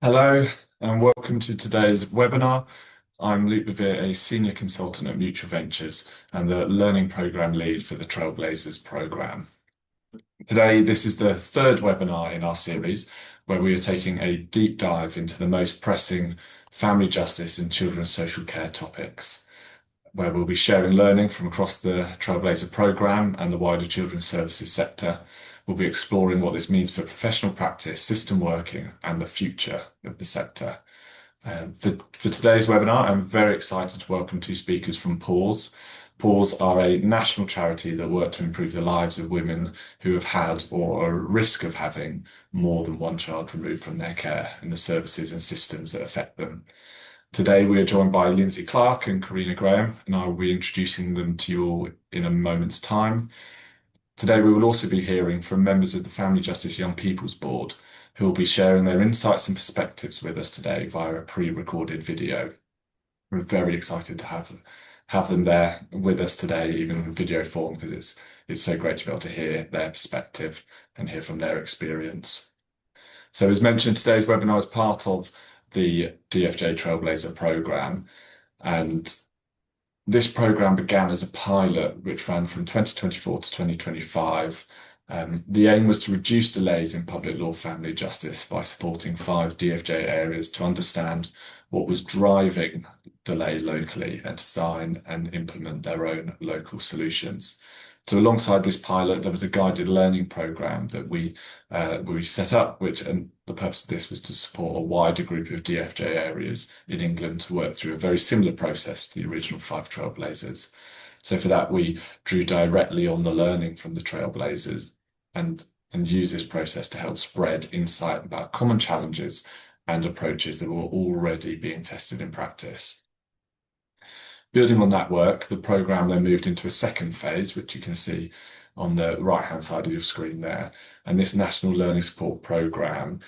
Hello and welcome to today's webinar. I'm Luke Bevere, a Senior Consultant at Mutual Ventures and the Learning Programme Lead for the Trailblazers programme. Today, this is the third webinar in our series where we are taking a deep dive into the most pressing family justice and children's social care topics, where we'll be sharing learning from across the Trailblazer programme and the wider children's services sector. We'll be exploring what this means for professional practice, system working, and the future of the sector. For today's webinar, I'm very excited to welcome two speakers from PAWS. PAWS are a national charity that work to improve the lives of women who have had or are at risk of having more than one child removed from their care and the services and systems that affect them. Today, we are joined by Lindsay Clark and Karina Graham, and I will be introducing them to you all in a moment's time. Today, we will also be hearing from members of the Family Justice Young People's Board, who will be sharing their insights and perspectives with us today via a pre-recorded video. We're very excited to have them there with us today, even in video form, because it's so great to be able to hear their perspective and hear from their experience. So as mentioned, today's webinar is part of the DFJ Trailblazer programme, and this programme began as a pilot which ran from 2024 to 2025. The aim was to reduce delays in public law family justice by supporting 5 DFJ areas to understand what was driving delay locally and design and implement their own local solutions. So alongside this pilot, there was a guided learning programme that we set up, and the purpose of this was to support a wider group of DFJ areas in England to work through a very similar process to the original 5 Trailblazers. So for that, we drew directly on the learning from the Trailblazers and use this process to help spread insight about common challenges and approaches that were already being tested in practice. Building on that work, the programme then moved into a second phase, which you can see on the right-hand side of your screen there. And this National Learning Support Programme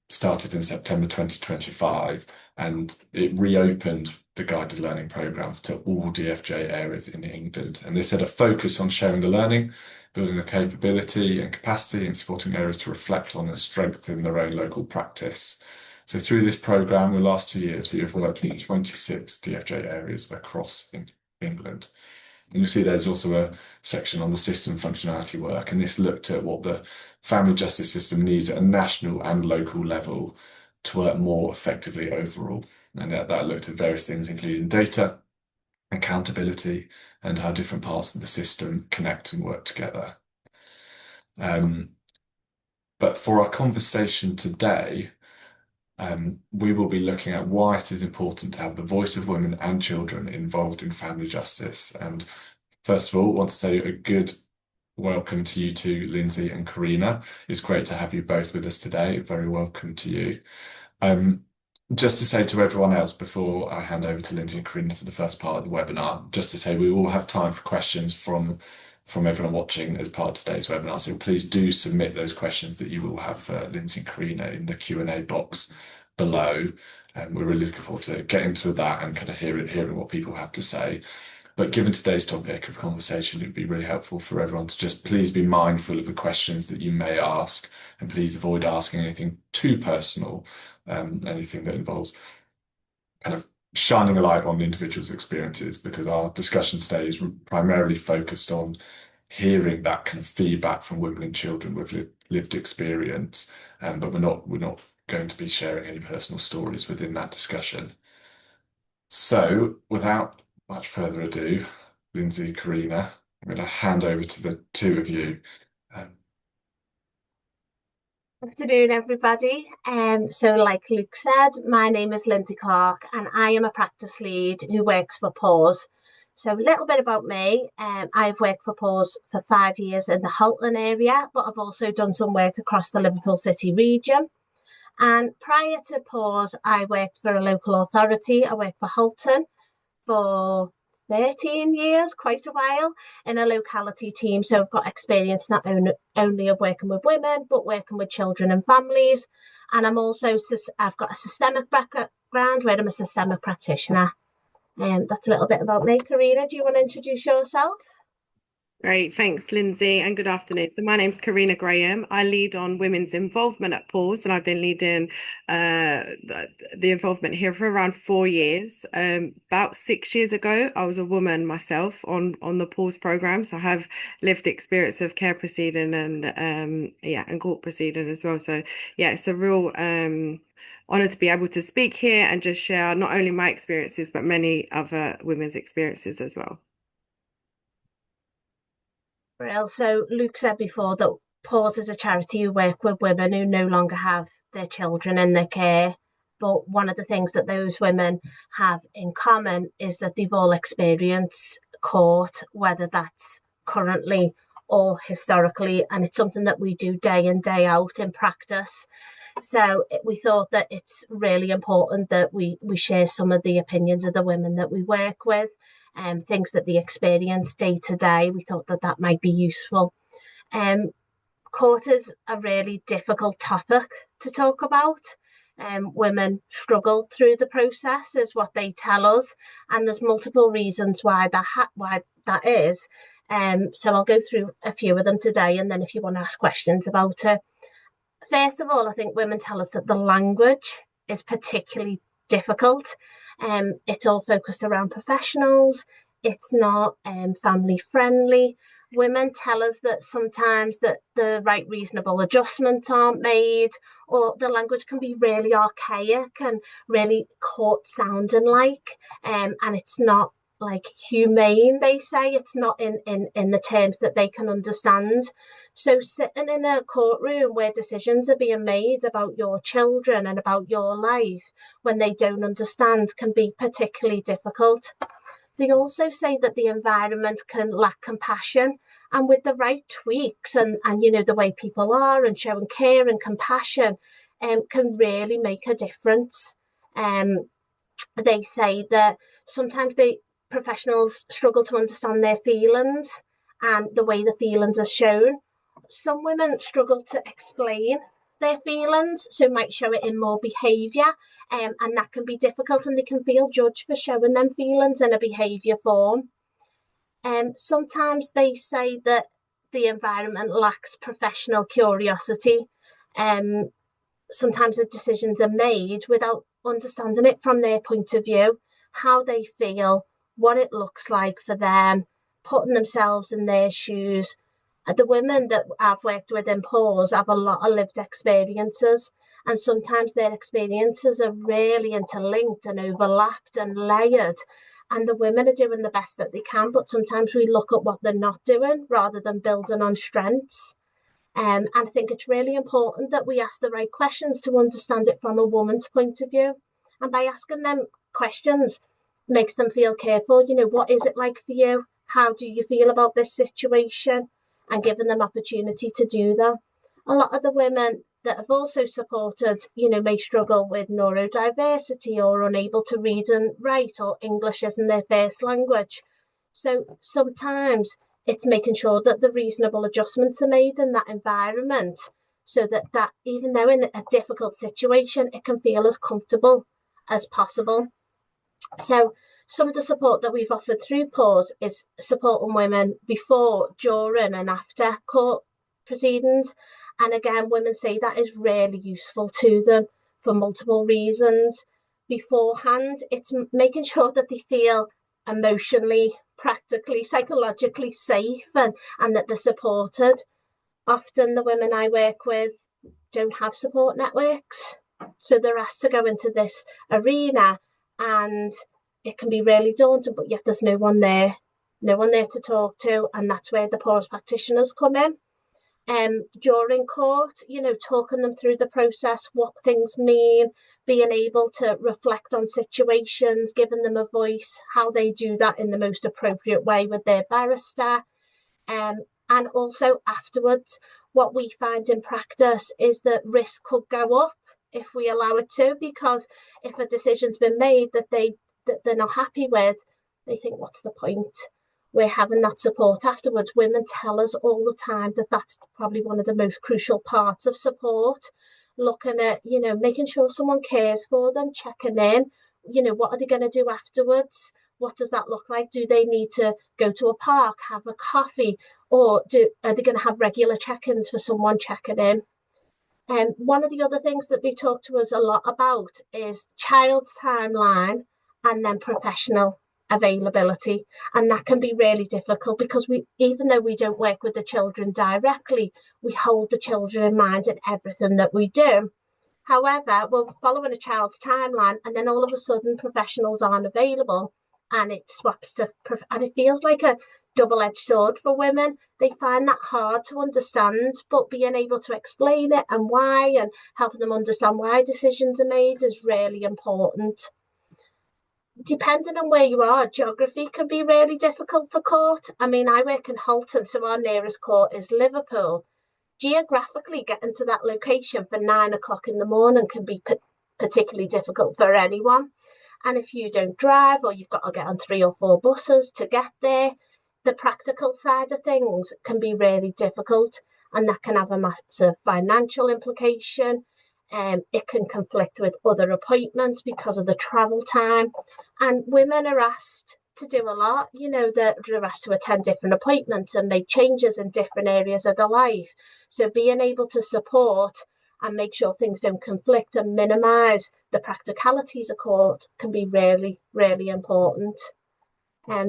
started in September 2025, and it reopened the guided learning programme to all DFJ areas in England. And this had a focus on sharing the learning, building the capability and capacity, and supporting areas to reflect on and strengthen their own local practice. So through this programme, the last 2 years, we have worked with 26 DFJ areas across England. And you'll see there's also a section on the system functionality work, and this looked at what the family justice system needs at a national and local level to work more effectively overall. And that looked at various things, including data, accountability, and how different parts of the system connect and work together. But for our conversation today, we will be looking at why it is important to have the voice of women and children involved in family justice. And first of all, I want to say a good welcome to you two, Lindsay and Karina. It's great to have you both with us today. Very welcome to you. Just to say to everyone else before I hand over to Lindsay and Karina for the first part of the webinar, just to say we will have time for questions from everyone watching as part of today's webinar. So please do submit those questions that you will have for Lindsay and Karina in the Q&A box below. We're really looking forward to getting to that and kind of hearing what people have to say. But given today's topic of conversation, it would be really helpful for everyone to just please be mindful of the questions that you may ask, and please avoid asking anything too personal, anything that involves kind of shining a light on the individual's experiences, because our discussion today is primarily focused on hearing that kind of feedback from women and children with lived experience, but we're not going to be sharing any personal stories within that discussion. So without much further ado, Lindsay, Karina, I'm going to hand over to the two of you. Afternoon, everybody. So like Luke said, my name is Lindsay Clark and I am a practice lead who works for PAWS. So a little bit about me. I've worked for PAWS for 5 years in the Halton area, but I've also done some work across the Liverpool City region. And prior to PAWS, I worked for a local authority. I worked for Halton for 13 years, quite a while, in a locality team. So I've got experience not only of working with women, but working with children and families. And I've got a systemic background where I'm a systemic practitioner. That's a little bit about me. Karina, do you want to introduce yourself? Great, thanks, Lindsay, and good afternoon. So my name's Karina Graham. I lead on women's involvement at Pause, and I've been leading the involvement here for around 4 years. About 6 years ago, I was a woman myself on the Pause program, so I have lived the experience of care proceeding and court proceeding as well. So yeah, it's a real honor to be able to speak here and just share not only my experiences but many other women's experiences as well. Well, so Luke said before that Pause is a charity who work with women who no longer have their children in their care. But one of the things that those women have in common is that they've all experienced court, whether that's currently or historically, and it's something that we do day in, day out in practice. So we thought that it's really important that we share some of the opinions of the women that we work with and things that they experience day to day. We thought that that might be useful. Court is a really difficult topic to talk about. Women struggle through the process, is what they tell us, and there's multiple reasons why that is. So I'll go through a few of them today, and then if you want to ask questions about it. First of all, I think women tell us that the language is particularly difficult. It's all focused around professionals. It's not family friendly. Women tell us that sometimes that the right reasonable adjustments aren't made, or the language can be really archaic and really court sounding like, and it's not like humane, they say. It's not in the terms that they can understand. So sitting in a courtroom where decisions are being made about your children and about your life when they don't understand can be particularly difficult. They also say that the environment can lack compassion, and with the right tweaks and the way people are and showing care and compassion can really make a difference. They say that sometimes professionals struggle to understand their feelings and the way the feelings are shown. Some women struggle to explain their feelings, so might show it in more behaviour, and that can be difficult, and they can feel judged for showing them feelings in a behaviour form. Sometimes they say that the environment lacks professional curiosity. Sometimes the decisions are made without understanding it from their point of view, how they feel, what it looks like for them, putting themselves in their shoes. The women that I've worked with in Pause have a lot of lived experiences, and sometimes their experiences are really interlinked and overlapped and layered. And the women are doing the best that they can, but sometimes we look at what they're not doing rather than building on strengths. And I think it's really important that we ask the right questions to understand it from a woman's point of view. And by asking them questions, makes them feel careful. What is it like for you? How do you feel about this situation? And giving them opportunity to do that. A lot of the women that have also supported, may struggle with neurodiversity or unable to read and write, or English isn't their first language. So sometimes it's making sure that the reasonable adjustments are made in that environment, so that even though in a difficult situation, it can feel as comfortable as possible. So some of the support that we've offered through Pause is supporting women before, during and after court proceedings. And again, women say that is really useful to them for multiple reasons. Beforehand, it's making sure that they feel emotionally, practically, psychologically safe, and that they're supported. Often the women I work with don't have support networks, so they're asked to go into this arena, and it can be really daunting, but yet there's no one there to talk to, and that's where the Pause practitioners come in. During court, talking them through the process, what things mean, being able to reflect on situations, giving them a voice, how they do that in the most appropriate way with their barrister. And also afterwards, what we find in practice is that risk could go up if we allow it to, because if a decision's been made that they're not happy with, they think, what's the point? We're having that support afterwards. Women tell us all the time that that's probably one of the most crucial parts of support. Looking at, making sure someone cares for them, checking in, what are they going to do afterwards? What does that look like? Do they need to go to a park, have a coffee, or are they going to have regular check-ins for someone checking in? And one of the other things that they talk to us a lot about is child's timeline and then professional availability. And that can be really difficult because even though we don't work with the children directly, we hold the children in mind in everything that we do. However, we're following a child's timeline and then all of a sudden professionals aren't available and it swaps to, and it feels like a double-edged sword for women. They find that hard to understand, but being able to explain it and why and helping them understand why decisions are made is really important. Depending on where you are, geography can be really difficult for court. I mean, I work in Halton, so our nearest court is Liverpool. Geographically, getting to that location for 9 o'clock in the morning can be particularly difficult for anyone. And if you don't drive or you've got to get on 3 or 4 buses to get there, the practical side of things can be really difficult, and that can have a massive financial implication. It can conflict with other appointments because of the travel time. And women are asked to do a lot. They're asked to attend different appointments and make changes in different areas of their life. So being able to support and make sure things don't conflict and minimise the practicalities of court can be really, really important.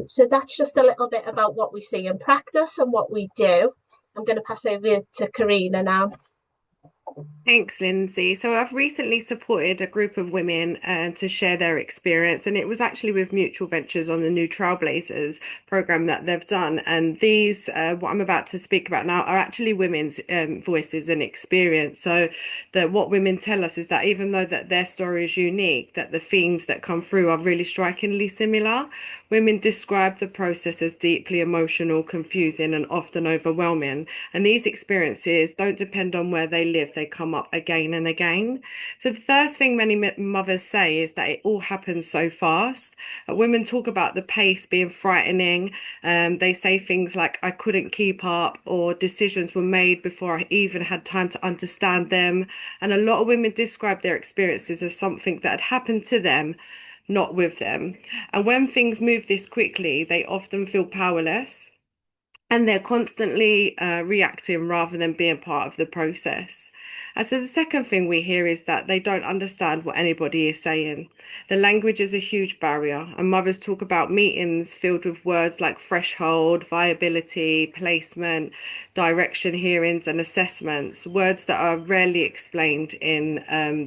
So that's just a little bit about what we see in practice and what we do. I'm going to pass over to Karina now. Thanks, Lindsay. So I've recently supported a group of women to share their experience, and it was actually with Mutual Ventures on the new Trailblazers program that they've done. And these, what I'm about to speak about now, are actually women's voices and experience. So that what women tell us is that even though that their story is unique, that the themes that come through are really strikingly similar. Women describe the process as deeply emotional, confusing, and often overwhelming. And these experiences don't depend on where they live. They come up again and again. So the first thing many mothers say is that it all happens so fast. Women talk about the pace being frightening. They say things like, I couldn't keep up, or decisions were made before I even had time to understand them. And a lot of women describe their experiences as something that had happened to them, not with them. And when things move this quickly, they often feel powerless. And they're constantly reacting rather than being part of the process. And so the second thing we hear is that they don't understand what anybody is saying. The language is a huge barrier, and mothers talk about meetings filled with words like threshold, viability, placement, direction, hearings, and assessments, words that are rarely explained in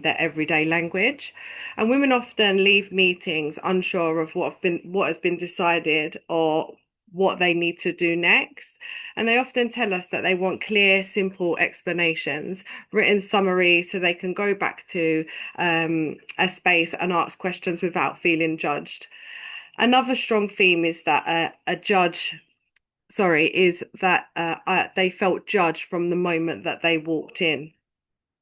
their everyday language. And women often leave meetings unsure of what has been decided or what they need to do next. And they often tell us that they want clear, simple explanations, written summaries, so they can go back to a space and ask questions without feeling judged. Another strong theme is that they felt judged from the moment that they walked in.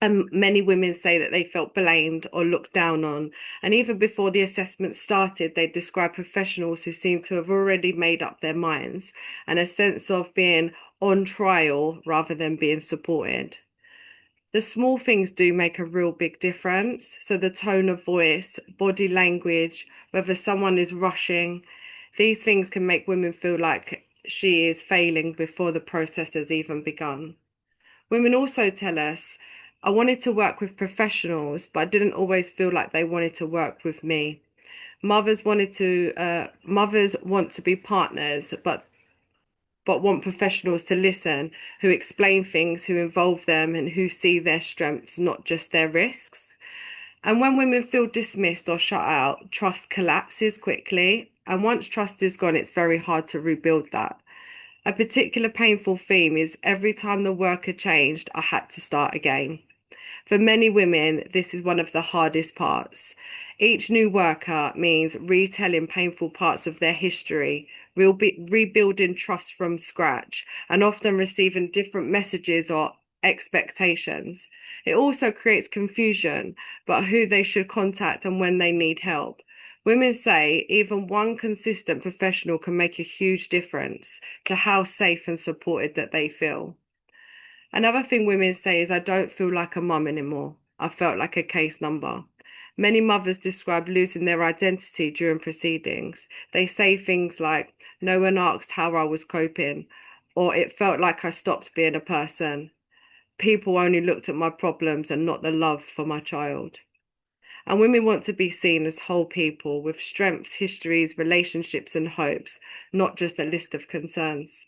And many women say that they felt blamed or looked down on. And even before the assessment started, they describe professionals who seem to have already made up their minds, and a sense of being on trial rather than being supported. The small things do make a real big difference. So the tone of voice, body language, whether someone is rushing, these things can make women feel like she is failing before the process has even begun. Women also tell us, I wanted to work with professionals, but I didn't always feel like they wanted to work with me. Mothers want to be partners, but want professionals to listen, who explain things, who involve them, and who see their strengths, not just their risks. And when women feel dismissed or shut out, trust collapses quickly. And once trust is gone, it's very hard to rebuild that. A particular painful theme is every time the worker changed, I had to start again. For many women, this is one of the hardest parts. Each new worker means retelling painful parts of their history, rebuilding trust from scratch, and often receiving different messages or expectations. It also creates confusion about who they should contact and when they need help. Women say even one consistent professional can make a huge difference to how safe and supported that they feel. Another thing women say is, I don't feel like a mum anymore. I felt like a case number. Many mothers describe losing their identity during proceedings. They say things like, "No one asked how I was coping," or "It felt like I stopped being a person. People only looked at my problems and not the love for my child." And women want to be seen as whole people with strengths, histories, relationships, and hopes, not just a list of concerns.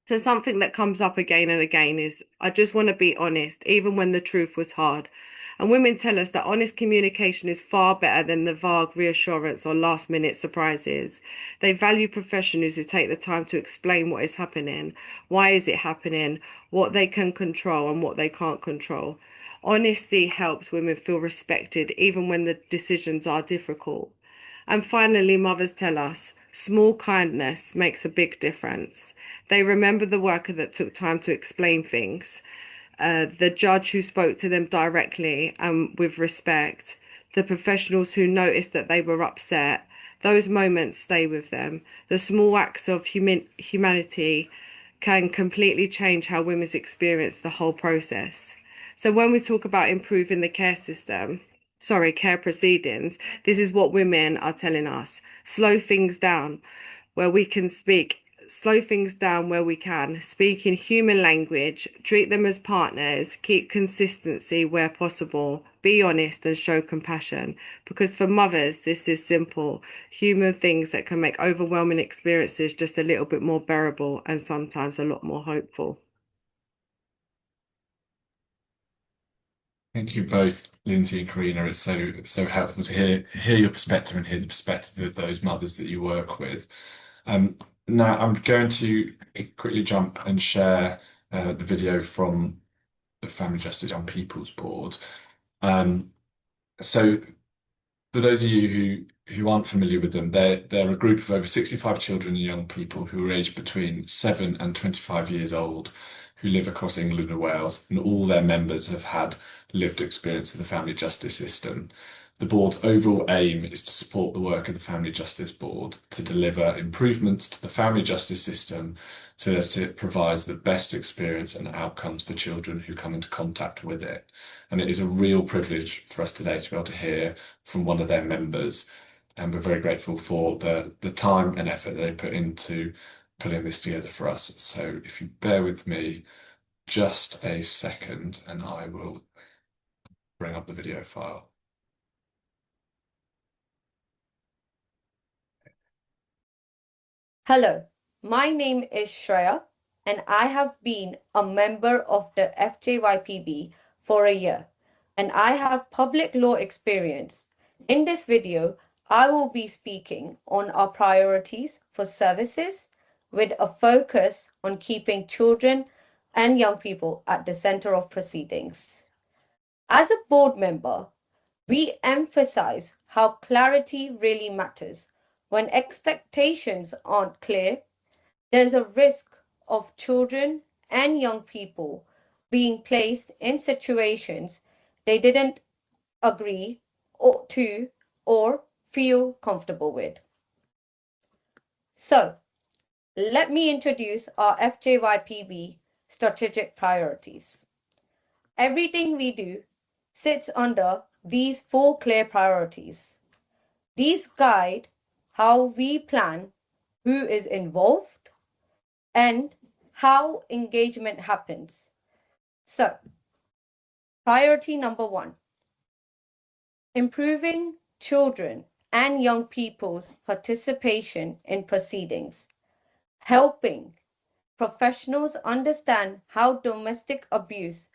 So something that comes up again and again is, "I just want to be honest, even when the truth was hard." And women tell us that honest communication is far better than the vague reassurance or last minute surprises. They value professionals who take the time to explain what is happening, why is it happening, what they can control and what they can't control. Honesty helps women feel respected even when the decisions are difficult. And finally, mothers tell us small kindness makes a big difference. They remember the worker that took time to explain things, the judge who spoke to them directly and with respect, the professionals who noticed that they were upset. Those moments stay with them. The small acts of humanity can completely change how women experience the whole process. So when we talk about improving the care proceedings, this is what women are telling us. Slow things down where we can speak. Slow things down where we can. Speak in human language. Treat them as partners. Keep consistency where possible. Be honest and show compassion. Because for mothers, this is simple. Human things that can make overwhelming experiences just a little bit more bearable and sometimes a lot more hopeful. Thank you both, Lindsay and Karina. It's so helpful to hear your perspective and hear the perspective of those mothers that you work with. Now I'm going to quickly jump and share the video from the Family Justice Young People's Board. So for those of you who aren't familiar with them, they're a group of over 65 children and young people who are aged between 7 and 25 years old, who live across England and Wales, and all their members have had lived experience of the family justice system. The board's overall aim is to support the work of the Family Justice Board to deliver improvements to the family justice system so that it provides the best experience and outcomes for children who come into contact with it. And it is a real privilege for us today to be able to hear from one of their members. And we're very grateful for the time and effort they put into putting this together for us. So if you bear with me just a second, and I will bring up the video file. Hello, my name is Shreya, and I have been a member of the FJYPB for a year, and I have public law experience. In this video, I will be speaking on our priorities for services with a focus on keeping children and young people at the center of proceedings. As a board member, we emphasize how clarity really matters. When expectations aren't clear, there's a risk of children and young people being placed in situations they didn't agree to or feel comfortable with. So, let me introduce our FJYPB strategic priorities. Everything we do sits under these 4 clear priorities. These guide how we plan who is involved and how engagement happens. So, priority number 1, improving children and young people's participation in proceedings, helping professionals understand how domestic abuse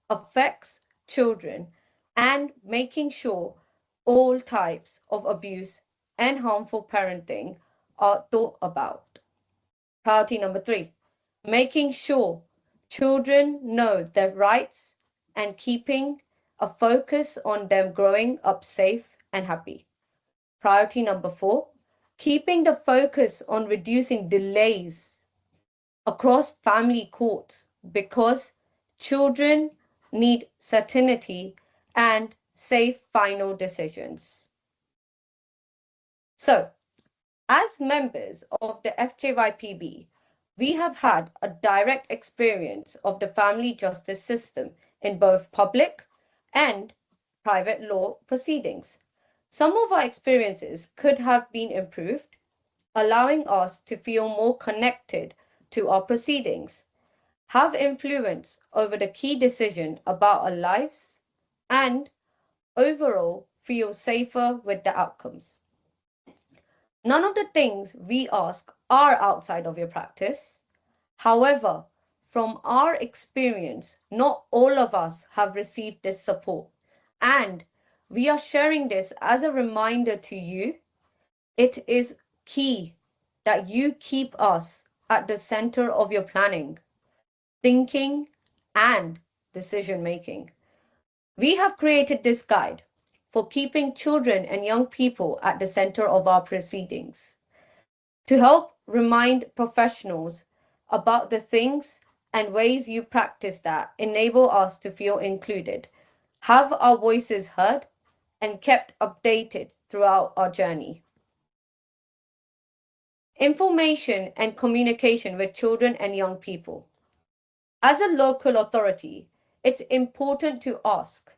affects children and making sure all types of abuse and harmful parenting are thought about. Priority number 3, making sure children know their rights and keeping a focus on them growing up safe and happy. Priority number 4, keeping the focus on reducing delays across family courts because children need certainty and safe final decisions. So, as members of the FJYPB, we have had a direct experience of the family justice system in both public and private law proceedings. Some of our experiences could have been improved, allowing us to feel more connected to our proceedings, have influence over the key decision about our lives, and overall feel safer with the outcomes. None of the things we ask are outside of your practice. However, from our experience, not all of us have received this support, and we are sharing this as a reminder to you. It is key that you keep us at the center of your planning, thinking, and decision making. We have created this guide for keeping children and young people at the center of our proceedings to help remind professionals about the things and ways you practice that enable us to feel included, have our voices heard, and kept updated throughout our journey. Information and communication with children and young people. As a local authority, it's important to ask,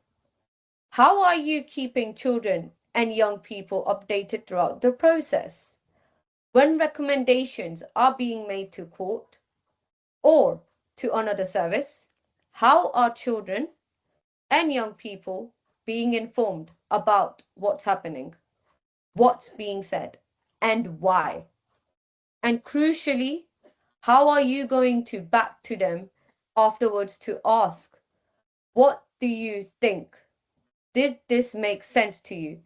how are you keeping children and young people updated throughout the process? When recommendations are being made to court or to another service, how are children and young people being informed about what's happening, what's being said, and why? And crucially, how are you going to back to them afterwards to ask, what do you think? Did this make sense to you?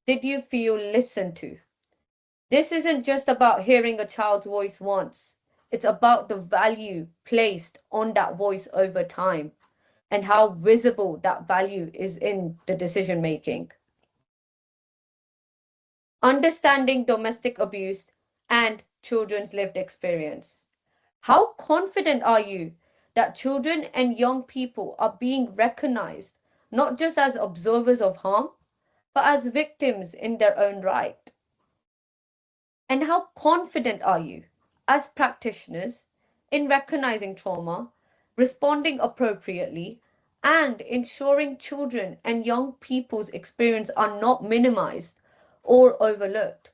Did you feel listened to? This isn't just about hearing a child's voice once. It's about the value placed on that voice over time and how visible that value is in the decision making. Understanding domestic abuse and children's lived experience. How confident are you that children and young people are being recognized not just as observers of harm, but as victims in their own right? And how confident are you as practitioners in recognizing trauma, responding appropriately, and ensuring children and young people's experience are not minimized or overlooked?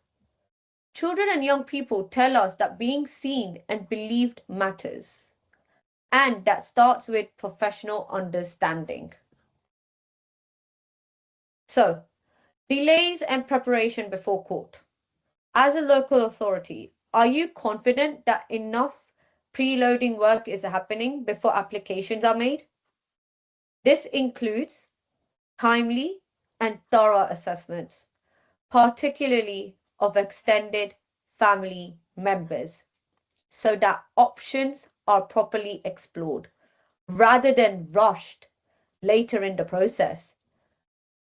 Children and young people tell us that being seen and believed matters, and that starts with professional understanding. So, delays and preparation before court. As a local authority, are you confident that enough preloading work is happening before applications are made? This includes timely and thorough assessments, particularly of extended family members, so that options are properly explored rather than rushed later in the process.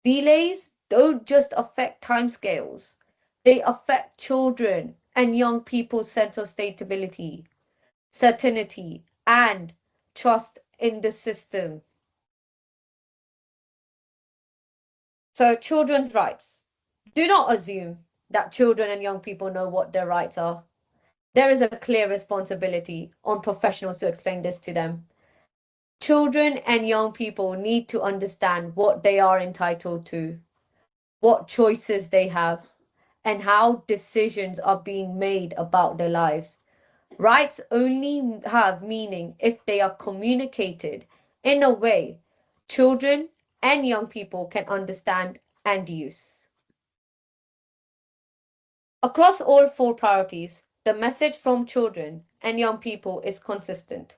Delays don't just affect timescales, they affect children and young people's sense of stability, certainty, and trust in the system. So, children's rights. Do not assume that children and young people know what their rights are. There is a clear responsibility on professionals to explain this to them. Children and young people need to understand what they are entitled to, what choices they have, and how decisions are being made about their lives. Rights only have meaning if they are communicated in a way children and young people can understand and use. Across all 4 priorities, the message from children and young people is consistent.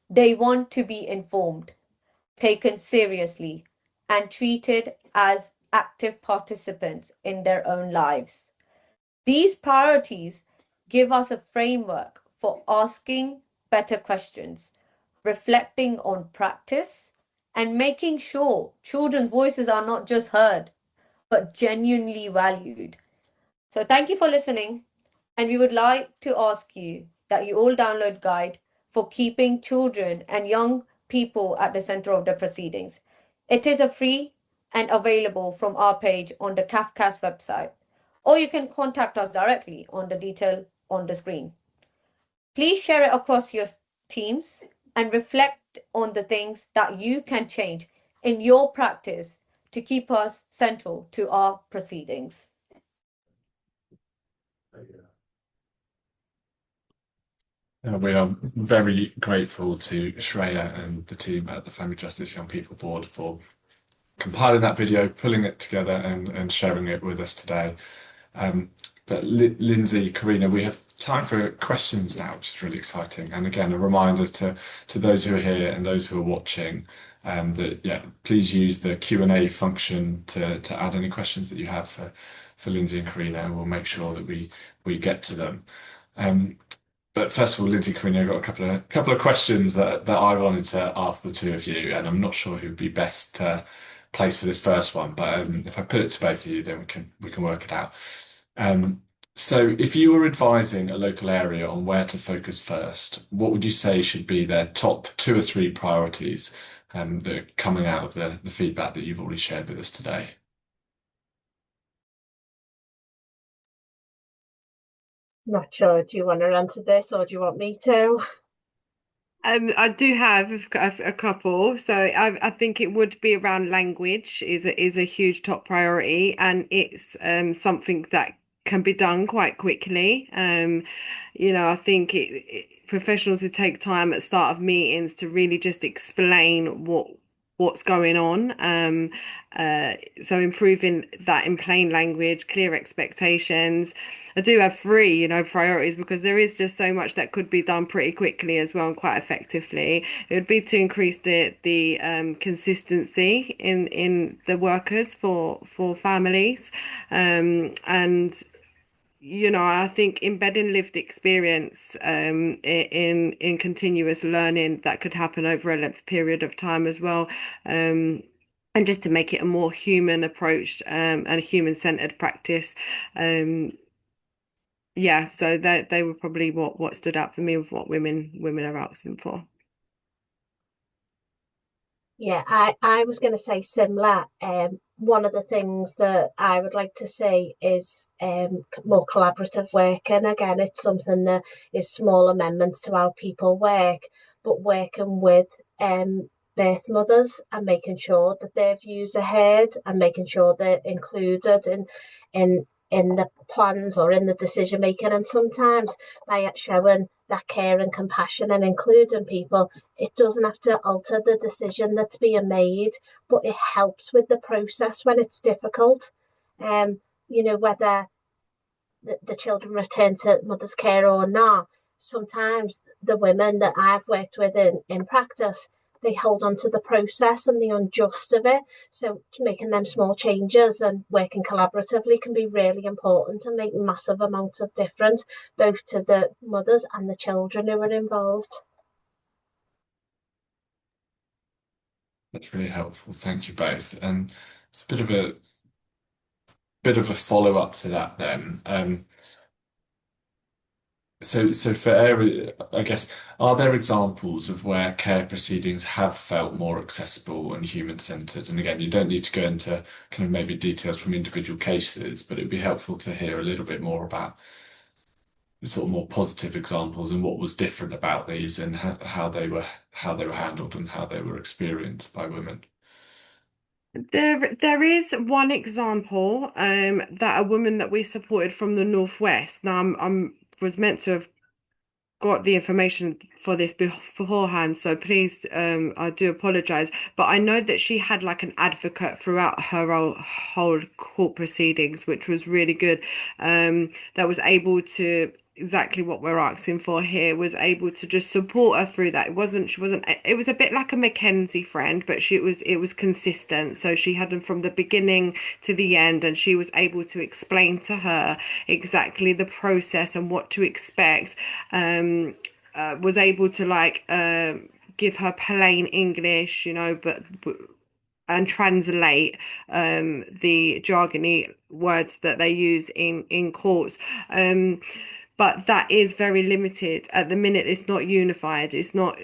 They want to be informed, taken seriously, and treated as active participants in their own lives. These priorities give us a framework for asking better questions, reflecting on practice, and making sure children's voices are not just heard, but genuinely valued. So thank you for listening, and we would like to ask you that you all download guide for keeping children and young people at the center of the proceedings. It is a free and available from our page on the CAFCAS website, or you can contact us directly on the detail on the screen. Please share it across your teams and reflect on the things that you can change in your practice to keep us central to our proceedings. We are very grateful to Shreya and the team at the Family Justice Young People Board for compiling that video, pulling it together and sharing it with us today. But Lindsay, Karina, we have time for questions now, which is really exciting. And again, a reminder to those who are here and those who are watching that please use the Q&A function to add any questions that you have for Lindsay and Karina, and we'll make sure that we get to them. But first of all, Lindsay, Karina, I've got a couple of questions that I wanted to ask the two of you, and I'm not sure who'd be best placed for this first one. But if I put it to both of you, then we can work it out. So, if you were advising a local area on where to focus first, what would you say should be their top 2 or 3 priorities that are coming out of the feedback that you've already shared with us today? Not sure. Do you want to answer this or do you want me to? I do have a couple. So I think it would be around language is a huge top priority, and it's something that can be done quite quickly. I think professionals who take time at start of meetings to really just explain what's going on. So improving that in plain language, clear expectations. I do have 3, priorities, because there is just so much that could be done pretty quickly as well and quite effectively. It would be to increase the consistency in the workers for families, and I think embedding lived experience in continuous learning that could happen over a length period of time as well. And just to make it a more human approach and a human-centered practice. So they were probably what stood out for me with what women are asking for. Yeah, I was going to say similar. One of the things that I would like to see is more collaborative work. And again, it's something that is small amendments to how people work, but working with birth mothers and making sure that their views are heard and making sure they're included in the plans or in the decision making. And sometimes by showing that care and compassion and including people, it doesn't have to alter the decision that's being made, but it helps with the process when it's difficult. Whether the children return to mother's care or not, sometimes the women that I've worked with in practice, they hold on to the process and the unjust of it. So making them small changes and working collaboratively can be really important and make massive amounts of difference, both to the mothers and the children who are involved. That's really helpful. Thank you both. And it's a bit of a follow-up to that then. So I guess, are there examples of where care proceedings have felt more accessible and human-centered? And again, you don't need to go into kind of maybe details from individual cases, but it'd be helpful to hear a little bit more about the sort of more positive examples and what was different about these and how they were handled and how they were experienced by women. There is one example that a woman that we supported from the Northwest. Now I'm was meant to have got the information for this beforehand, so please, I do apologize, but I know that she had like an advocate throughout her whole court proceedings, which was really good. That was able to exactly what we're asking for here, was able to just support her through that. It was a bit like a Mackenzie friend, but it was consistent. So she had them from the beginning to the end, and she was able to explain to her exactly the process and what to expect. Was able to give her plain English, but and translate the jargony words that they use in courts. But that is very limited at the minute. It's not unified. It's not,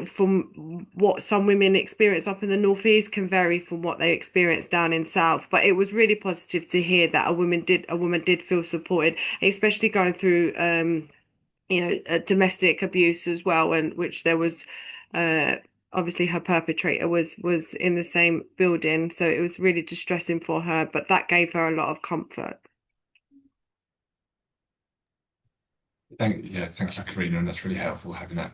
from what some women experience up in the Northeast can vary from what they experience down in South. But it was really positive to hear that a woman did feel supported, especially going through domestic abuse as well, and which there was obviously her perpetrator was in the same building, so it was really distressing for her, but that gave her a lot of comfort. Thank you, Karina, and that's really helpful having that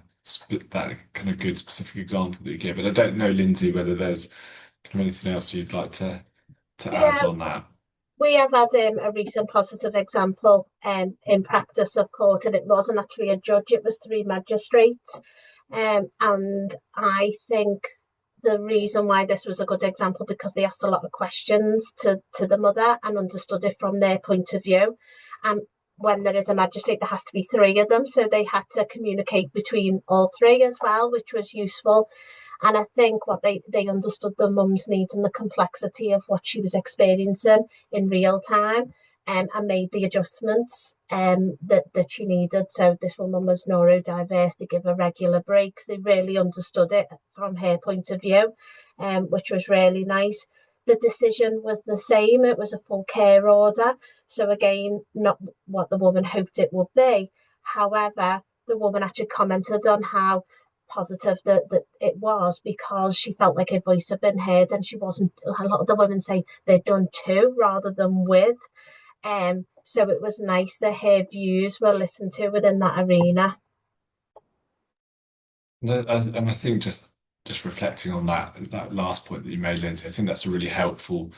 kind of good specific example that you give. And I don't know, Lindsay, whether there's kind of anything else you'd like to add on that. We have had a recent positive example in practice of court, and it wasn't actually a judge, it was 3 magistrates. And I think the reason why this was a good example, because they asked a lot of questions to the mother and understood it from their point of view. And when there is a magistrate, there has to be 3 of them, so they had to communicate between all 3 as well, which was useful. And I think what they understood the mum's needs and the complexity of what she was experiencing in real time, and made the adjustments that she needed. So this woman was neurodiverse. They give her regular breaks. They really understood it from her point of view, which was really nice. The decision was the same. It was a full care order. So again, not what the woman hoped it would be. However, the woman actually commented on how positive that it was, because she felt like her voice had been heard, and she wasn't, a lot of the women say they're done to rather than with. So it was nice that her views were listened to within that arena. And I think just reflecting on that last point that you made, Lindsay, I think that's a really helpful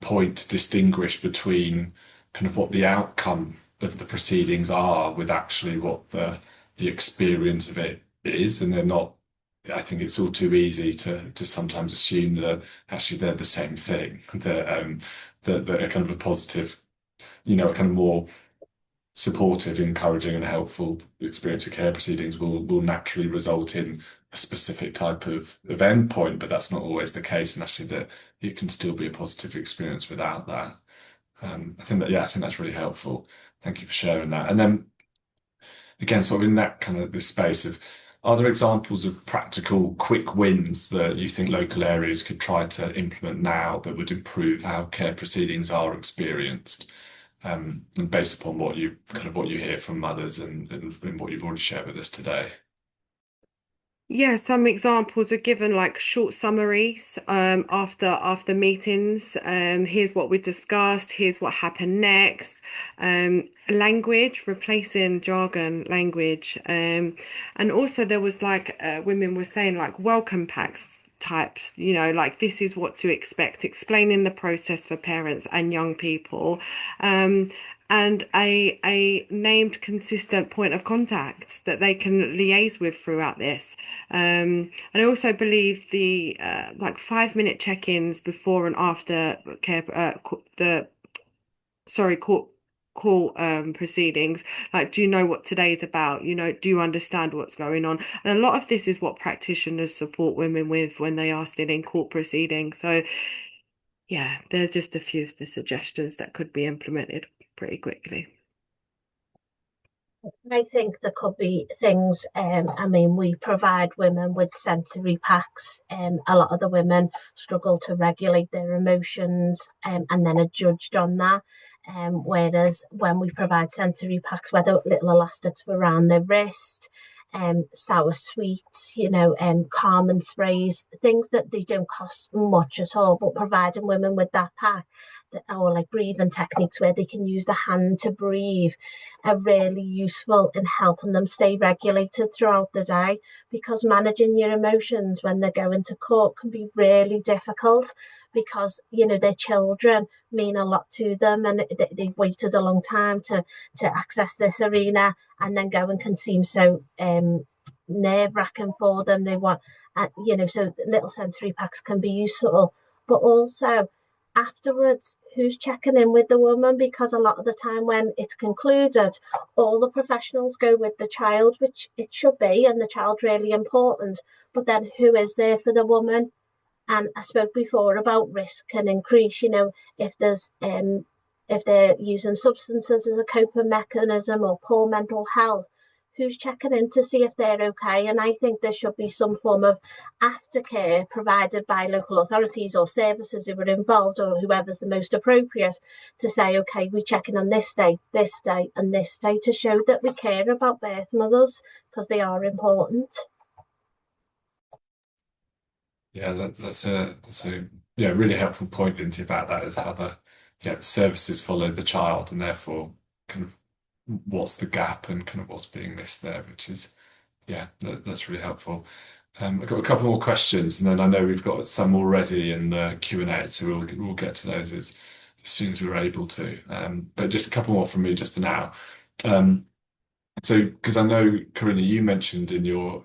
point to distinguish between kind of what the outcome of the proceedings are with actually what the experience of it is. And they're not, I think it's all too easy to sometimes assume that actually they're the same thing, that a kind of a positive, a kind of more supportive, encouraging and helpful experience of care proceedings will naturally result in a specific type of endpoint, but that's not always the case, and actually that it can still be a positive experience without that. I think that's really helpful. Thank you for sharing that. And then again, sort of in that kind of this space of, are there examples of practical quick wins that you think local areas could try to implement now that would improve how care proceedings are experienced? And based upon what you hear from mothers and what you've already shared with us today. Yeah, some examples are given, like short summaries after meetings. Here's what we discussed, here's what happened next. Language, replacing jargon language. And also there was like women were saying like welcome packs types, like this is what to expect, explaining the process for parents and young people. And a named consistent point of contact that they can liaise with throughout this. And I also believe the like 5-minute check-ins before and after care court proceedings. Like, do you know what today is about? Do you understand what's going on? And a lot of this is what practitioners support women with when they are still in court proceedings. So yeah, they're just a few of the suggestions that could be implemented pretty quickly. I think there could be things, we provide women with sensory packs. A lot of the women struggle to regulate their emotions, and then are judged on that. Whereas when we provide sensory packs, whether little elastics around their wrist, sour sweets, calming sprays, things that they don't cost much at all, but providing women with that pack, or like breathing techniques where they can use the hand to breathe, are really useful in helping them stay regulated throughout the day, because managing your emotions when they're going to court can be really difficult, because their children mean a lot to them, and they've waited a long time to access this arena, and then go and can seem so nerve-wracking for them. They want so little sensory packs can be useful, but also afterwards, who's checking in with the woman? Because a lot of the time when it's concluded, all the professionals go with the child, which it should be, and the child's really important, but then who is there for the woman? And I spoke before about risk can increase, if there's if they're using substances as a coping mechanism, or poor mental health, who's checking in to see if they're okay? And I think there should be some form of aftercare provided by local authorities or services who are involved, or whoever's the most appropriate, to say, okay, we're checking on this day, and this day, to show that we care about birth mothers, because they are important. Yeah, that's a really helpful point, Lindsay, about that is how the services follow the child, and therefore kind of what's the gap and kind of what's being missed there, which is that's really helpful. I've got a couple more questions, and then I know we've got some already in the Q&A, so we'll get to those as soon as we're able to. But just a couple more from me just for now. Um, so, because I know, Corinna, you mentioned in your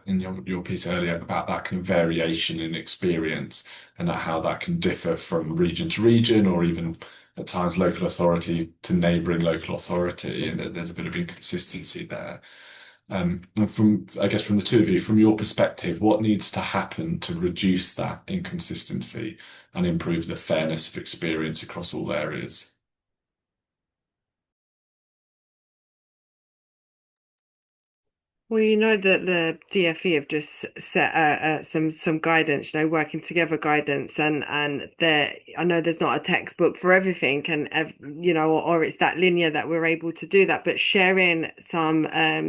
piece earlier about that kind of variation in experience and that how that can differ from region to region, or even at times local authority to neighbouring local authority, and that there's a bit of inconsistency there. And I guess from the two of you, from your perspective, what needs to happen to reduce that inconsistency and improve the fairness of experience across all areas? Well, you know that the DFE have just set some guidance, working together guidance, and there I know there's not a textbook for everything, and or it's that linear that we're able to do that, but sharing some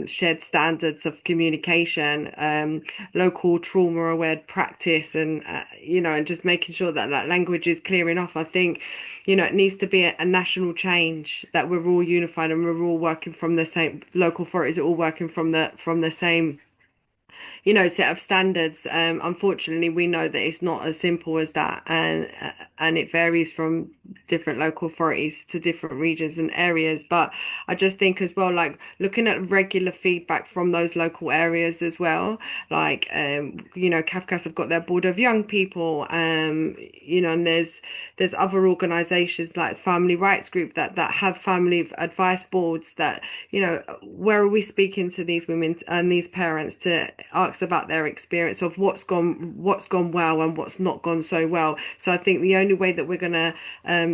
shared standards of communication, local trauma-aware practice, and and just making sure that that language is clear enough. I think it needs to be a national change, that we're all unified and we're all working from the same, local authorities are all working from the same set of standards. Unfortunately, we know that it's not as simple as that, and it varies from different local authorities to different regions and areas. But I just think as well, like looking at regular feedback from those local areas as well, like Cafcass have got their board of young people, and there's other organisations like Family Rights Group that have family advice boards that, where are we speaking to these women and these parents to ask about their experience of what's gone well and what's not gone so well. So I think the only way that we're going to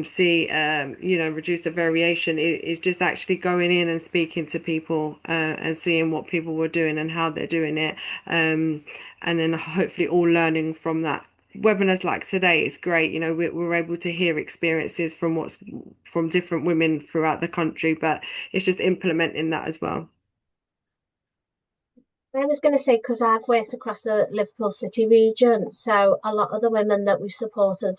see reduce the variation is just actually going in and speaking to people and seeing what people were doing and how they're doing it, and then hopefully all learning from that. Webinars like today is great. We're able to hear experiences from different women throughout the country, but it's just implementing that as well. I was going to say, because I've worked across the Liverpool City region, so a lot of the women that we've supported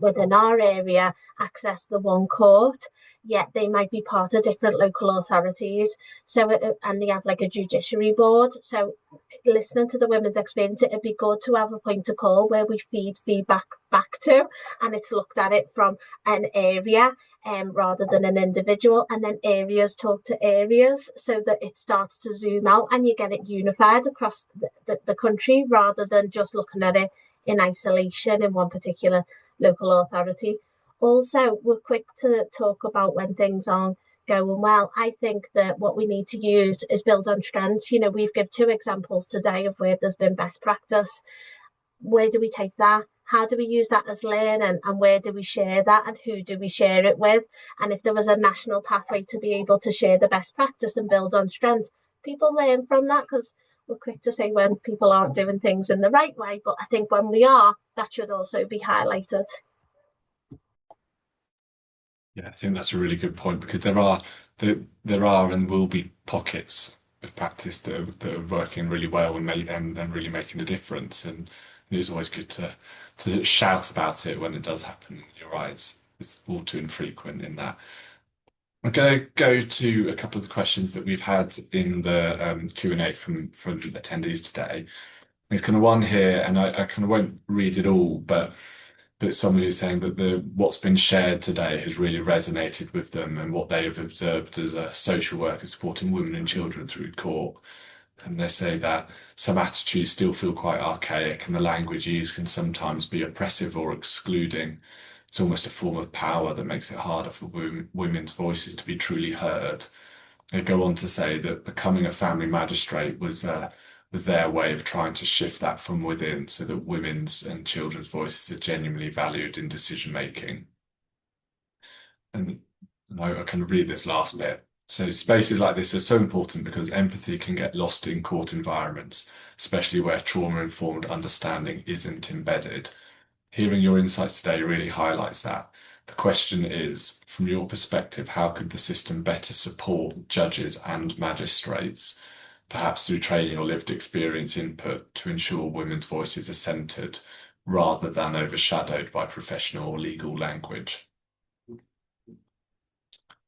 within our area access the one court, yet they might be part of different local authorities. So, and they have like a judiciary board. So, listening to the women's experience, it'd be good to have a point of call where we feed feedback back to, and it's looked at it from an area rather than an individual, and then areas talk to areas so that it starts to zoom out and you get it unified across the country rather than just looking at it in isolation in one particular local authority. Also, we're quick to talk about when things aren't going well. I think that what we need to use is build on strengths. We've given 2 examples today of where there's been best practice. Where do we take that? How do we use that as learning, and where do we share that, and who do we share it with? And if there was a national pathway to be able to share the best practice and build on strengths, people learn from that, because we're quick to say when people aren't doing things in the right way, but I think when we are, that should also be highlighted. Yeah, I think that's a really good point, because there are and will be pockets of practice that are working really well and really making a difference, and it is always good to shout about it when it does happen. You're right, it's all too infrequent in that. I'm going to go to a couple of the questions that we've had in the Q&A from attendees today. There's kind of one here, and I kind of won't read it all, but it's someone who's saying that what's been shared today has really resonated with them and what they have observed as a social worker supporting women and children through court. And they say that some attitudes still feel quite archaic, and the language used can sometimes be oppressive or excluding. It's almost a form of power that makes it harder for women's voices to be truly heard. They go on to say that becoming a family magistrate was their way of trying to shift that from within, so that women's and children's voices are genuinely valued in decision making. And I can read this last bit. So spaces like this are so important because empathy can get lost in court environments, especially where trauma-informed understanding isn't embedded. Hearing your insights today really highlights that. The question is, from your perspective, how could the system better support judges and magistrates, perhaps through training or lived experience input, to ensure women's voices are centred rather than overshadowed by professional or legal language.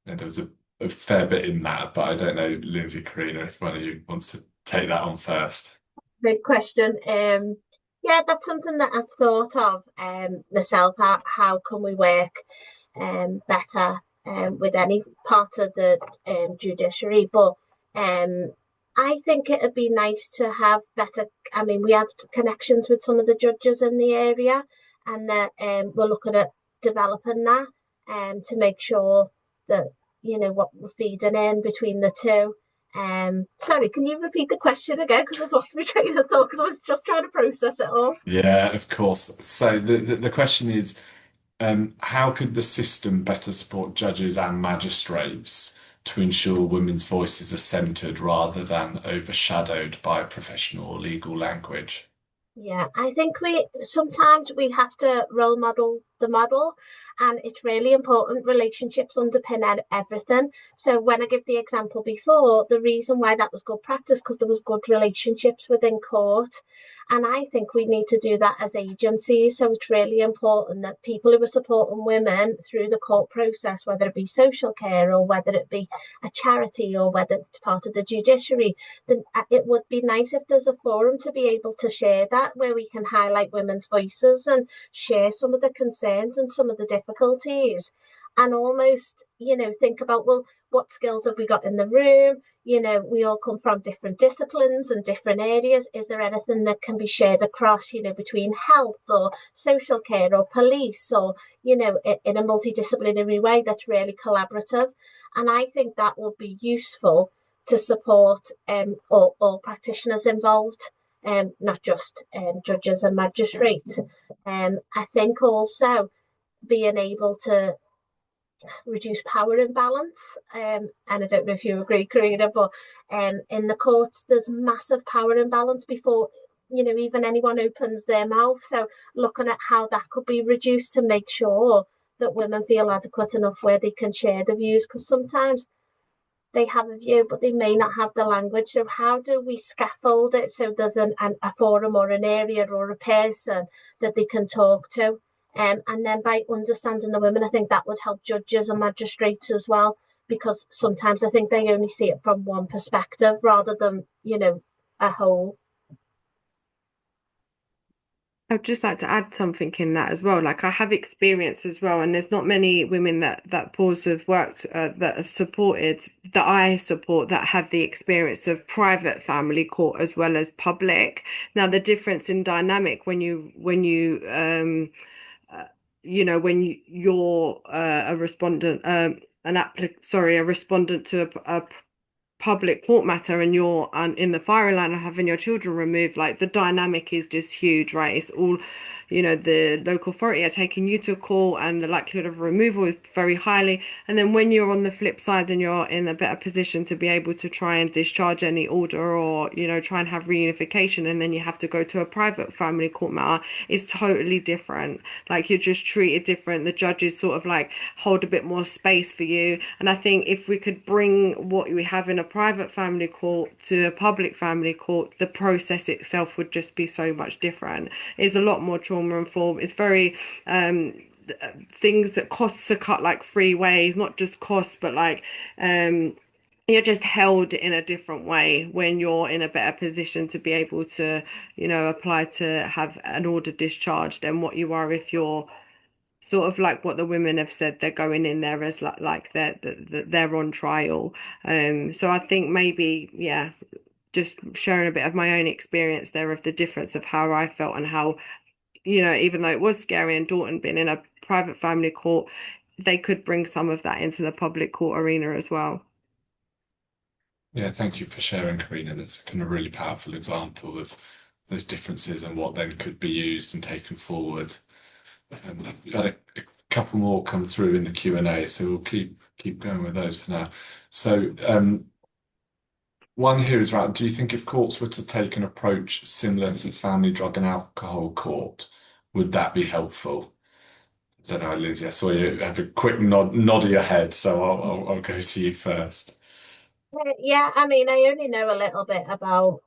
And there was a fair bit in that, but I don't know, Lindsay, Karina, if one of you wants to take that on first. Big question. Yeah, that's something that I've thought of myself. How can we work better with any part of the judiciary? But I think it'd be nice to have better. I mean, we have connections with some of the judges in the area, and that we're looking at developing that to make sure that what we're feeding in between the two. Sorry, can you repeat the question again? Because I've lost my train of thought because I was just trying to process it all. Yeah, of course. So the question is, how could the system better support judges and magistrates to ensure women's voices are centred rather than overshadowed by professional or legal language? Yeah, I think we sometimes we have to role model the model, and it's really important. Relationships underpin everything. So when I give the example before, the reason why that was good practice because there was good relationships within court, and I think we need to do that as agencies. So it's really important that people who are supporting women through the court process, whether it be social care or whether it be a charity or whether it's part of the judiciary, then it would be nice if there's a forum to be able to share that where we can highlight women's voices and share some of the concerns and some of the difficulties and almost think about, well, what skills have we got in the room? We all come from different disciplines and different areas. Is there anything that can be shared across between health or social care or police or in a multidisciplinary way that's really collaborative? And I think that will be useful to support all practitioners involved, not just judges and magistrates. I think also being able to reduce power imbalance, and I don't know if you agree, Karina, but in the courts there's massive power imbalance before even anyone opens their mouth. So looking at how that could be reduced to make sure that women feel adequate enough where they can share the views, because sometimes they have a view, but they may not have the language. So how do we scaffold it so there's a forum or an area or a person that they can talk to? And then by understanding the women, I think that would help judges and magistrates as well, because sometimes I think they only see it from one perspective rather than, a whole. I'd just like to add something in that as well. Like I have experience as well, and there's not many women that PAWS have worked that have supported that I support that have the experience of private family court as well as public. Now the difference in dynamic when you're a respondent a respondent to a public court matter and you're in the firing line of having your children removed, like the dynamic is just huge, right? It's all the local authority are taking you to court and the likelihood of removal is very highly. And then when you're on the flip side and you're in a better position to be able to try and discharge any order or try and have reunification, and then you have to go to a private family court matter, it's totally different. Like you're just treated different. The judges sort of like hold a bit more space for you. And I think if we could bring what we have in a private family court to a public family court, the process itself would just be so much different. It's a lot more trauma informed. It's very things that costs are cut like 3 ways, not just costs, but like you're just held in a different way when you're in a better position to be able to apply to have an order discharged than what you are if you're sort of like what the women have said, they're going in there as like they're on trial. So I think maybe just sharing a bit of my own experience there of the difference of how I felt and how even though it was scary and Dorton being in a private family court, they could bring some of that into the public court arena as well. Yeah, thank you for sharing, Karina. That's a kind of really powerful example of those differences and what then could be used and taken forward. We've had a couple more come through in the Q&A, so we'll keep going with those for now. So one here is around, do you think if courts were to take an approach similar to family drug and alcohol court, would that be helpful? I don't know, Lindsay, I saw you have a quick nod of your head, so I'll go to you first. Yeah, I mean, I only know a little bit about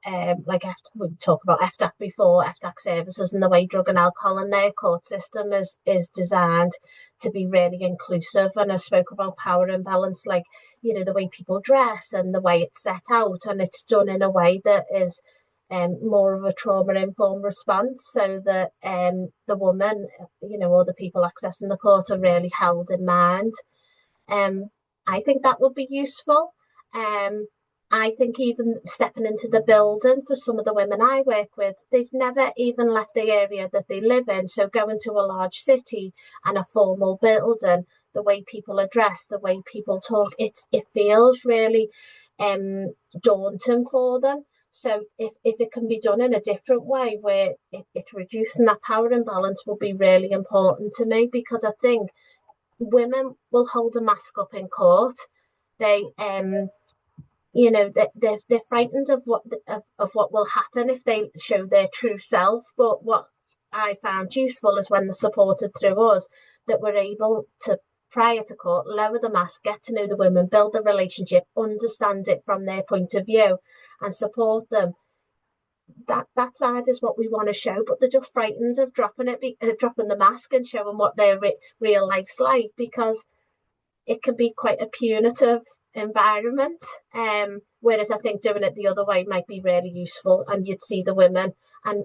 we talked about FDAC before, FDAC services and the way drug and alcohol and their court system is designed to be really inclusive. And I spoke about power imbalance, like, the way people dress and the way it's set out, and it's done in a way that is more of a trauma-informed response, so that the woman, or the people accessing the court are really held in mind. Um, I think that would be useful. I think even stepping into the building for some of the women I work with, they've never even left the area that they live in. So going to a large city and a formal building, the way people are dressed, the way people talk, it feels really daunting for them. So if it can be done in a different way where it's reducing that power imbalance will be really important to me, because I think women will hold a mask up in court. They they're frightened of what will happen if they show their true self. But what I found useful is when they're supported through us, that we're able to, prior to court, lower the mask, get to know the women, build a relationship, understand it from their point of view, and support them. That side is what we want to show, but they're just frightened of dropping the mask and showing what their real life's like, because it can be quite a punitive environment. Whereas I think doing it the other way might be really useful, and you'd see the women and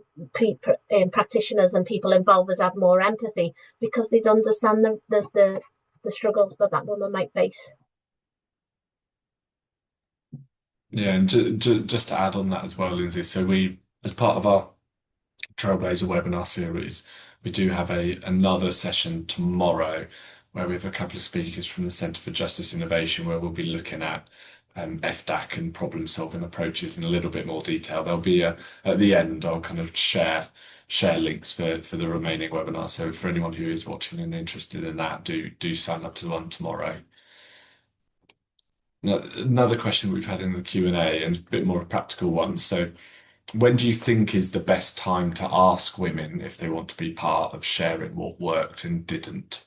practitioners and people involved would have more empathy, because they'd understand the struggles that woman might face. Yeah, and just to add on that as well, Lindsay, so as part of our Trailblazer webinar series, we do have another session tomorrow where we have a couple of speakers from the Centre for Justice Innovation, where we'll be looking at FDAC and problem solving approaches in a little bit more detail. There'll be at the end, I'll kind of share links for the remaining webinar. So for anyone who is watching and interested in that, do sign up to the one tomorrow. Now, another question we've had in the Q&A, and a bit more a practical one. So when do you think is the best time to ask women if they want to be part of sharing what worked and didn't?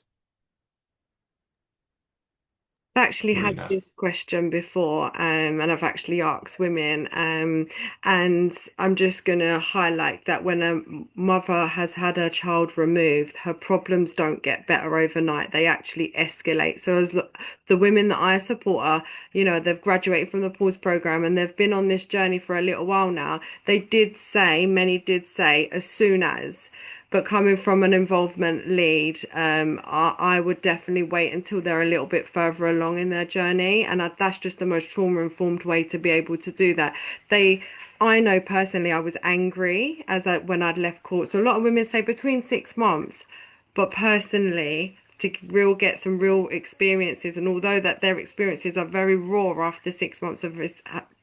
I've actually had Karina. this question before, and I've actually asked women, and I'm just going to highlight that when a mother has had her child removed, her problems don't get better overnight. They actually escalate. So as the women that I support are, they've graduated from the pause program and they've been on this journey for a little while now. Many did say, as soon as. But coming from an involvement lead, I would definitely wait until they're a little bit further along in their journey. And that's just the most trauma-informed way to be able to do that. I know personally I was angry when I'd left court. So a lot of women say between 6 months. But personally, to get some real experiences, and although that their experiences are very raw after 6 months of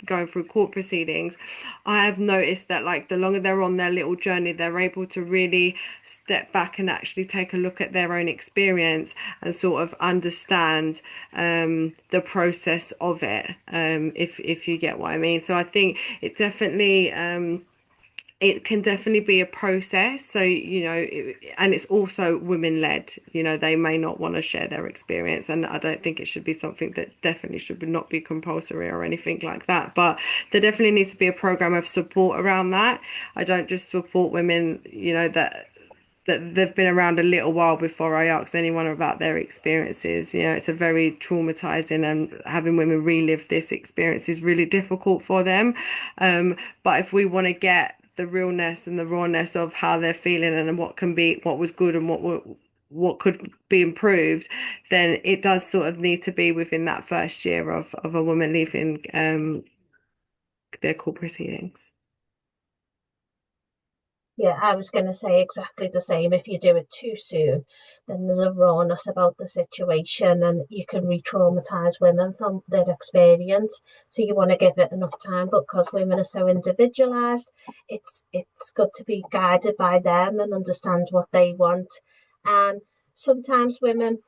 going through court proceedings, I have noticed that like the longer they're on their little journey, they're able to really step back and actually take a look at their own experience and sort of understand the process of it, if you get what I mean. So I think it definitely it can definitely be a process. So, and it's also women led, they may not want to share their experience. And I don't think it should be something that definitely should not be compulsory or anything like that. But there definitely needs to be a program of support around that. I don't just support women, that they've been around a little while before I ask anyone about their experiences. It's a very traumatizing, and having women relive this experience is really difficult for them. But if we want to get the realness and the rawness of how they're feeling and what was good and what could be improved, then it does sort of need to be within that first year of a woman leaving their court proceedings. Yeah, I was going to say exactly the same. If you do it too soon, then there's a rawness about the situation, and you can re-traumatize women from their experience. So you want to give it enough time, but because women are so individualized, it's good to be guided by them and understand what they want. And sometimes women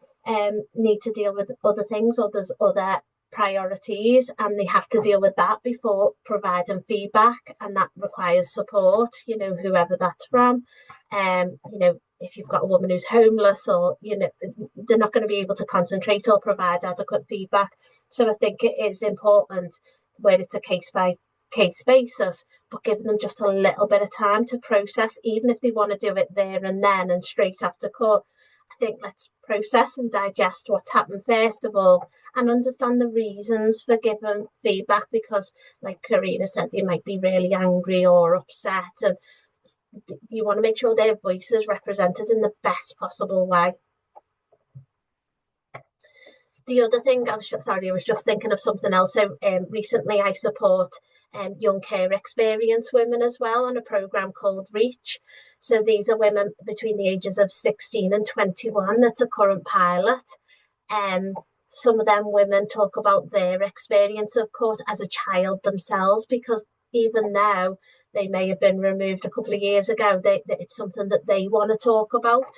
need to deal with other things, other priorities, and they have to deal with that before providing feedback, and that requires support, whoever that's from. if you've got a woman who's homeless, or they're not going to be able to concentrate or provide adequate feedback. So I think it is important where it's a case by case basis, but giving them just a little bit of time to process, even if they want to do it there and then and straight after court. I think let's process and digest what's happened first of all, and understand the reasons for giving feedback, because like Karina said, they might be really angry or upset, and you want to make sure their voice is represented in the best possible way. The other thing, I was just thinking of something else. So recently I support young care experience women as well on a programme called Reach. So these are women between the ages of 16 and 21. That's a current pilot. Some of them women talk about their experience of court as a child themselves, because even though they may have been removed a couple of years ago, it's something that they want to talk about.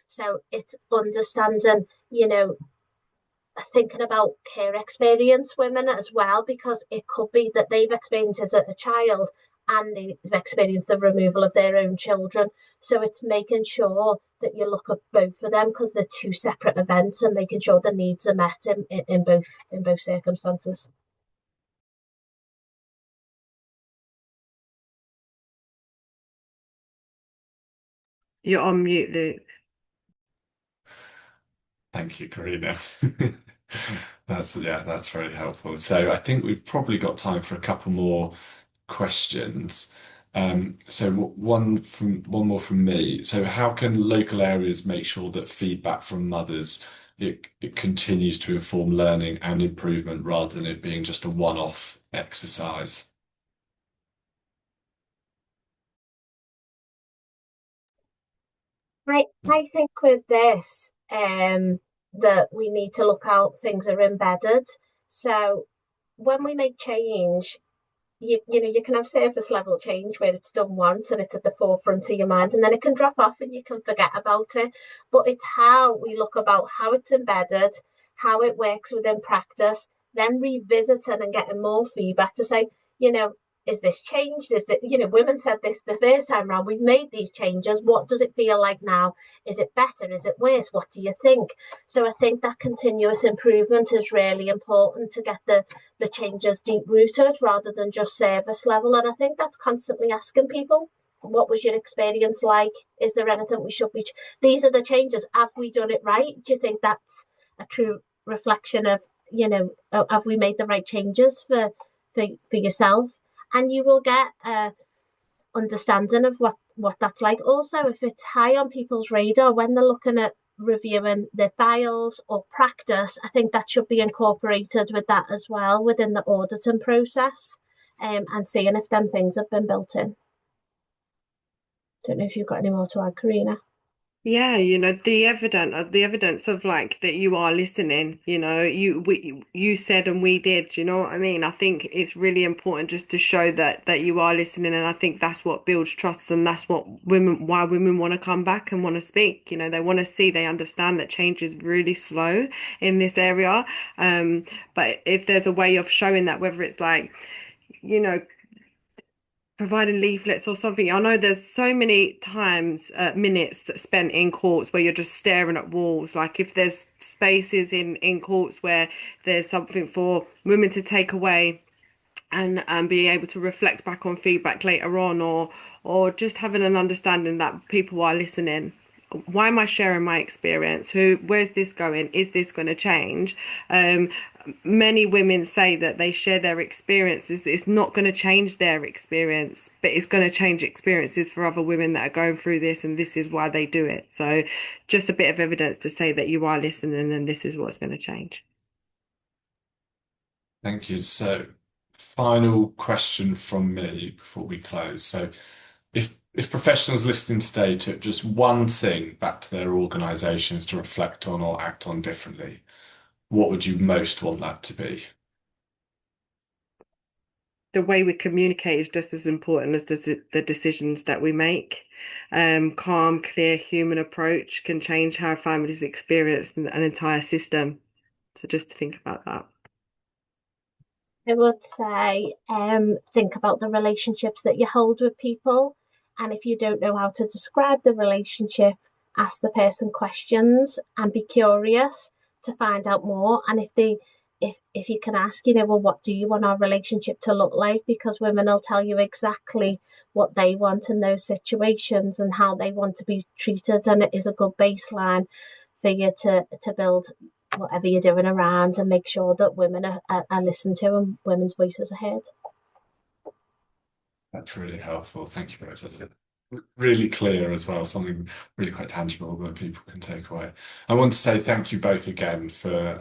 So it's understanding, thinking about care experience women as well, because it could be that they've experienced as a child and they've experienced the removal of their own children. So it's making sure that you look at both of them, because they're two separate events, and making sure the needs are met in both circumstances. You're on mute, Luke. Thank you, Karina. That's very helpful. So I think we've probably got time for a couple more questions. So one more from me. So how can local areas make sure that feedback from mothers it continues to inform learning and improvement rather than it being just a one-off exercise? I think with this, that we need to look out, things are embedded. So when we make change, you can have surface level change where it's done once and it's at the forefront of your mind, and then it can drop off and you can forget about it. But it's how we look about how it's embedded, how it works within practice, then revisiting and getting more feedback to say, is this changed? Is it, women said this the first time around, we've made these changes. What does it feel like now? Is it better? Is it worse? What do you think? So I think that continuous improvement is really important to get the changes deep rooted rather than just service level. And I think that's constantly asking people, what was your experience like? Is there anything we should be? These are the changes. Have we done it right? Do you think that's a true reflection of, have we made the right changes for yourself? And you will get a understanding of what that's like. Also, if it's high on people's radar when they're looking at reviewing their files or practice, I think that should be incorporated with that as well within the auditing process, and seeing if them things have been built in. Don't know if you've got any more to add, Karina. Yeah, the evidence of like that you are listening, you said and we did, you know what I mean? I think it's really important just to show that you are listening, and I think that's what builds trust, and that's why women want to come back and want to speak. They want to see, they understand that change is really slow in this area. But if there's a way of showing that, whether it's like, providing leaflets or something. I know there's so many times, minutes that spent in courts where you're just staring at walls. Like if there's spaces in courts where there's something for women to take away and being able to reflect back on feedback later on, or just having an understanding that people are listening. Why am I sharing my experience? Where's this going? Is this going to change? Many women say that they share their experiences. It's not going to change their experience, but it's going to change experiences for other women that are going through this, and this is why they do it. So just a bit of evidence to say that you are listening and this is what's going to change. Thank you. So final question from me before we close. So if professionals listening today took just one thing back to their organizations to reflect on or act on differently, what would you most want that to be? The way we communicate is just as important as the decisions that we make. Calm, clear, human approach can change how families experience an entire system. So just to think about that. I would say, think about the relationships that you hold with people. And if you don't know how to describe the relationship, ask the person questions and be curious to find out more. And if you can ask, well, what do you want our relationship to look like? Because women will tell you exactly what they want in those situations and how they want to be treated. And it is a good baseline for you to build whatever you're doing around and make sure that women are listened to and women's voices are heard. That's really helpful. Thank you both. Really clear as well, something really quite tangible that people can take away. I want to say thank you both again for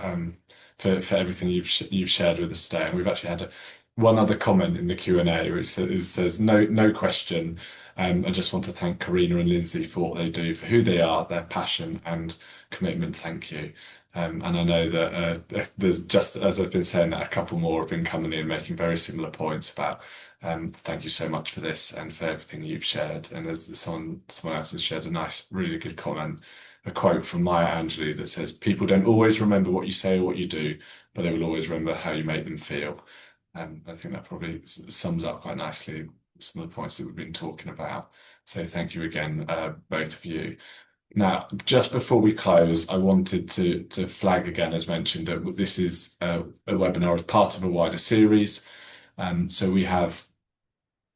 everything you've shared with us today. And we've actually had one other comment in the Q&A, which says no question. I just want to thank Karina and Lindsay for what they do, for who they are, their passion and commitment. Thank you. And I know that there's, just as I've been saying, that a couple more have been coming in making very similar points about thank you so much for this and for everything you've shared. And there's someone else has shared a nice, really good comment, a quote from Maya Angelou that says, "People don't always remember what you say or what you do, but they will always remember how you make them feel." I think that probably sums up quite nicely some of the points that we've been talking about. So thank you again, both of you. Now, just before we close, I wanted to flag again, as mentioned, that this is a webinar as part of a wider series. So we have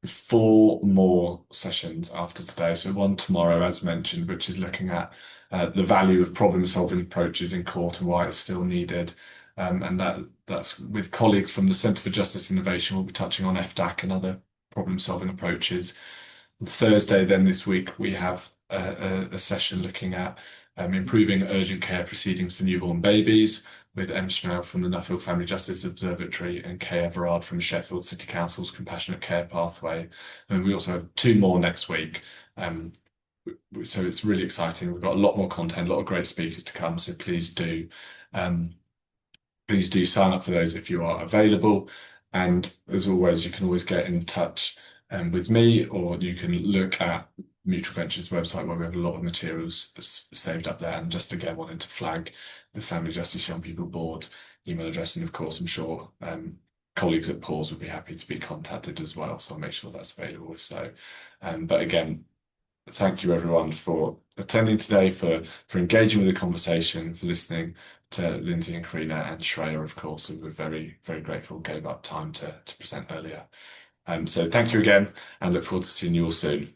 4 more sessions after today. So one tomorrow, as mentioned, which is looking at the value of problem-solving approaches in court and why it's still needed. And that's with colleagues from the Centre for Justice Innovation. We'll be touching on FDAC and other problem-solving approaches. On Thursday, then this week, we have a session looking at improving urgent care proceedings for newborn babies with Em Schmel from the Nuffield Family Justice Observatory and Kay Everard from Sheffield City Council's Compassionate Care Pathway. And we also have 2 more next week. So it's really exciting. We've got a lot more content, a lot of great speakers to come. So please do sign up for those if you are available. And as always, you can always get in touch with me, or you can look at Mutual Ventures website where we have a lot of materials saved up there. And just again, wanting to flag the Family Justice Young People Board email address. And of course, I'm sure colleagues at PAWS would be happy to be contacted as well. So I'll make sure that's available if so. But again, thank you everyone for attending today, for engaging with the conversation, for listening to Lindsay and Karina and Shreya, of course, who we're very, very grateful gave up time to present earlier. So thank you again and look forward to seeing you all soon.